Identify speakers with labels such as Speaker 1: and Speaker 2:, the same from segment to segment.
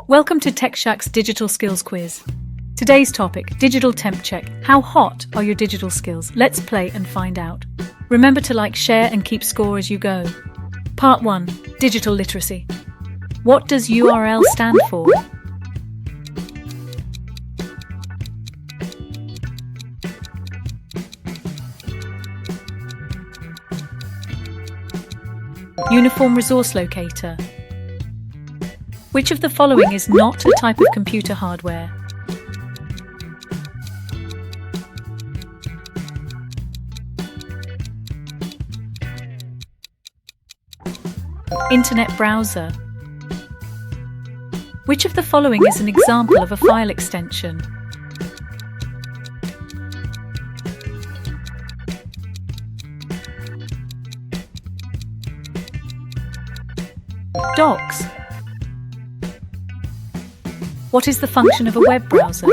Speaker 1: Welcome to TEKSHAQQ's Digital Skills Quiz. Today's topic, Digital Temp Check. How hot are your digital skills? Let's play and find out. Remember to like, share and keep score as you go. Part 1. Digital Literacy. What does URL stand for? Uniform Resource Locator. Which of the following is not a type of computer hardware? Internet browser. Which of the following is an example of a file extension? Docs. What is the function of a web browser?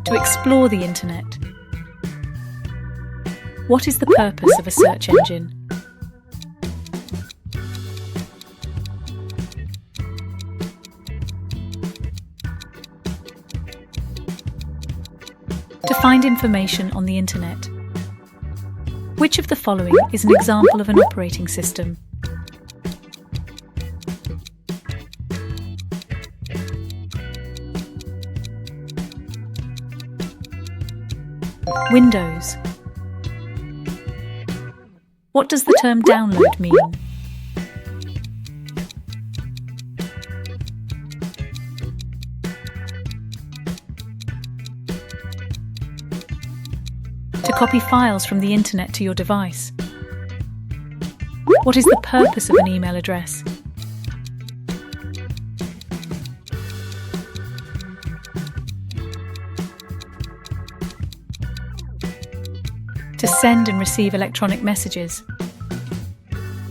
Speaker 1: To explore the internet. What is the purpose of a search engine? To find information on the internet. Which of the following is an example of an operating system? Windows. What does the term download mean? To copy files from the internet to your device. What is the purpose of an email address? To send and receive electronic messages.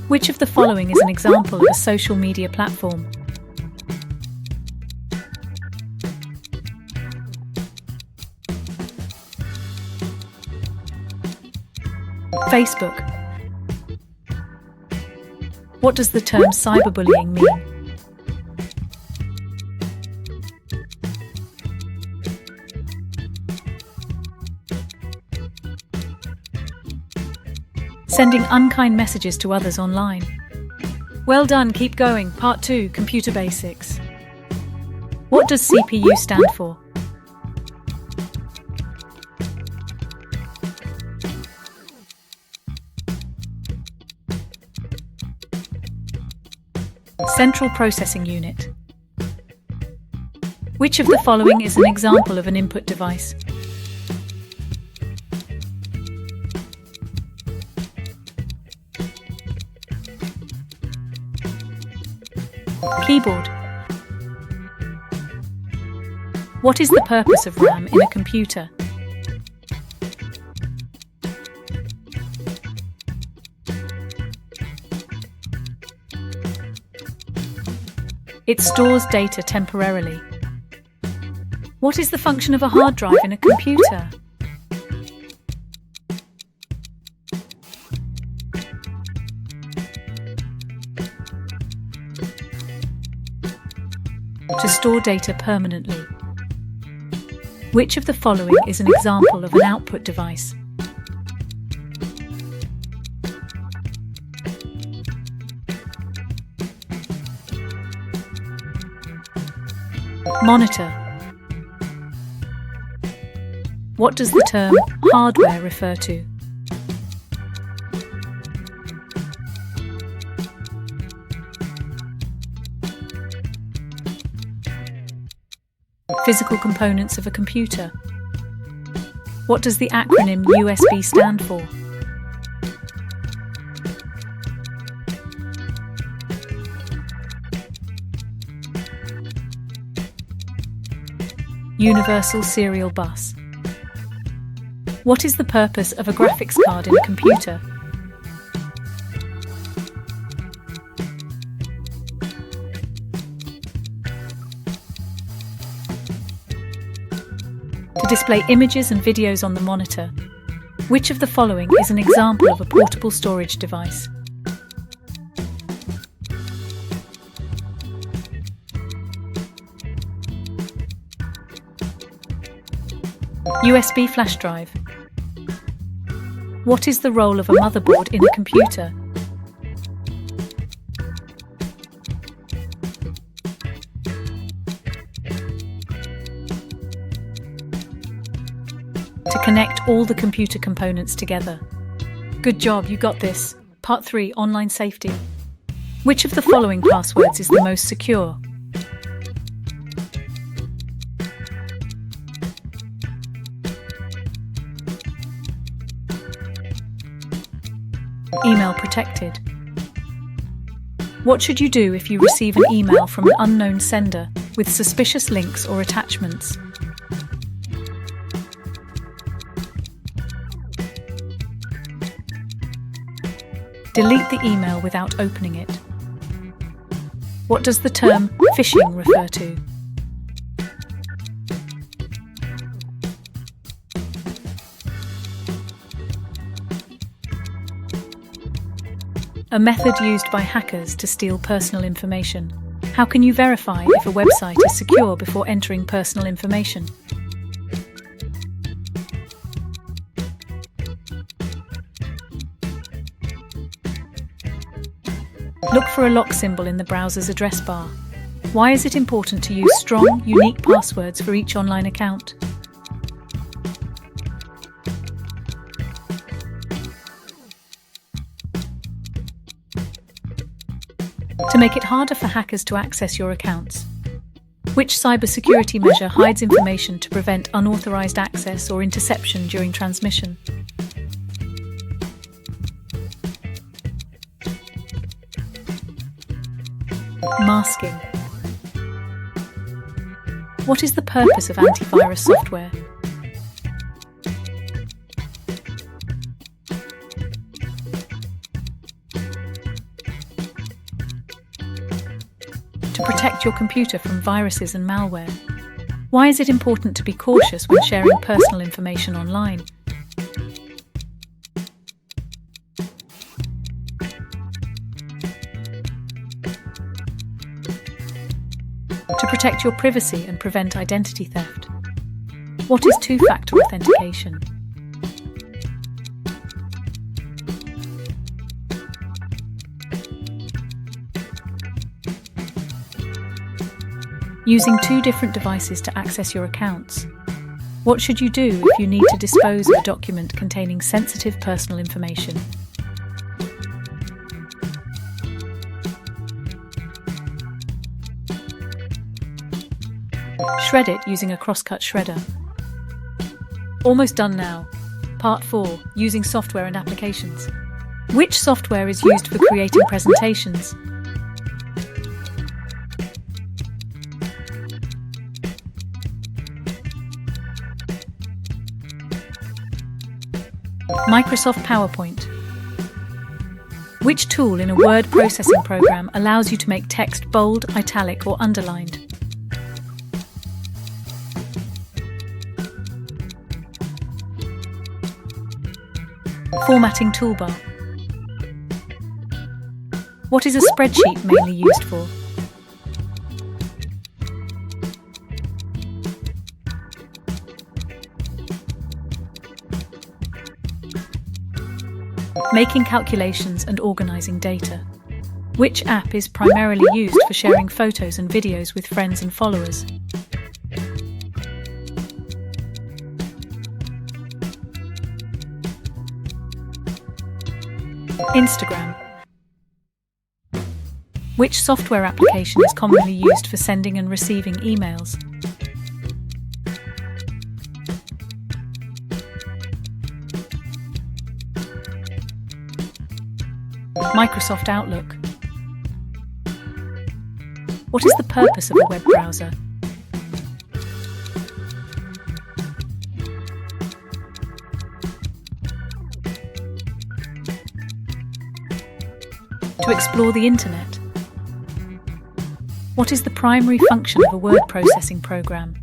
Speaker 1: Which of the following is an example of a social media platform? Facebook. What does the term cyberbullying mean? Sending unkind messages to others online. Well done, keep going. Part 2, Computer Basics. What does CPU stand for? Central Processing Unit. Which of the following is an example of an input device? Keyboard. What is the purpose of RAM in a computer? It stores data temporarily. What is the function of a hard drive in a computer? To store data permanently. Which of the following is an example of an output device? Monitor. What does the term hardware refer to? Physical components of a computer. What does the acronym USB stand for? Universal Serial Bus. What is the purpose of a graphics card in a computer? To display images and videos on the monitor. Which of the following is an example of a portable storage device? USB flash drive. What is the role of a motherboard in a computer? To connect all the computer components together. Good job, you got this. Part 3, online safety. Which of the following passwords is the most secure? Email protected. What should you do if you receive an email from an unknown sender with suspicious links or attachments? Delete the email without opening it. What does the term phishing refer to? A method used by hackers to steal personal information. How can you verify if a website is secure before entering personal information? Look for a lock symbol in the browser's address bar. Why is it important to use strong, unique passwords for each online account? To make it harder for hackers to access your accounts. Which cybersecurity measure hides information to prevent unauthorized access or interception during transmission? Masking. What is the purpose of antivirus software? To protect your computer from viruses and malware. Why is it important to be cautious when sharing personal information online? To protect your privacy and prevent identity theft. What is two-factor authentication? Using 2 different devices to access your accounts. What should you do if you need to dispose of a document containing sensitive personal information? Shred it using a crosscut shredder. Almost done now. Part 4, using software and applications. Which software is used for creating presentations? Microsoft PowerPoint. Which tool in a word processing program allows you to make text bold, italic, or underlined? Formatting toolbar. What is a spreadsheet mainly used for? Making calculations and organizing data. Which app is primarily used for sharing photos and videos with friends and followers? Instagram. Which software application is commonly used for sending and receiving emails? Microsoft Outlook. What is the purpose of a web browser? To explore the internet. What is the primary function of a word processing program?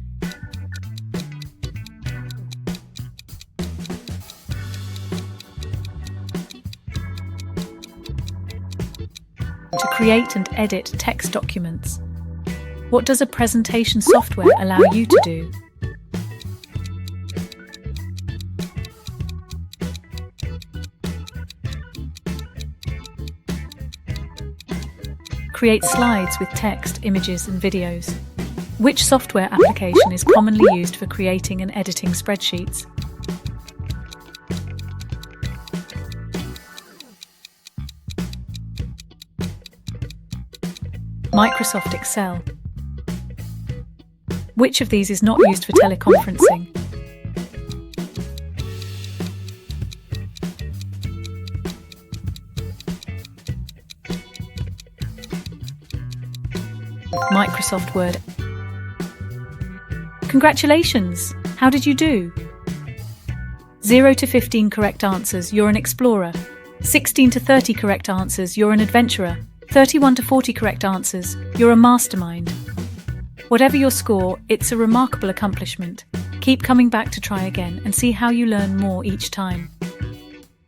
Speaker 1: To create and edit text documents. What does a presentation software allow you to do? Create slides with text, images, and videos. Which software application is commonly used for creating and editing spreadsheets? Microsoft Excel. Which of these is not used for teleconferencing? Microsoft Word. Congratulations! How did you do? 0 to 15 correct answers, you're an explorer. 16 to 30 correct answers, you're an adventurer. 31 to 40 correct answers, you're a mastermind. Whatever your score, it's a remarkable accomplishment. Keep coming back to try again and see how you learn more each time.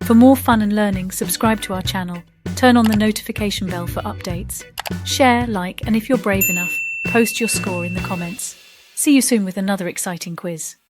Speaker 1: For more fun and learning, subscribe to our channel. Turn on the notification bell for updates. Share, like, and if you're brave enough, post your score in the comments. See you soon with another exciting quiz.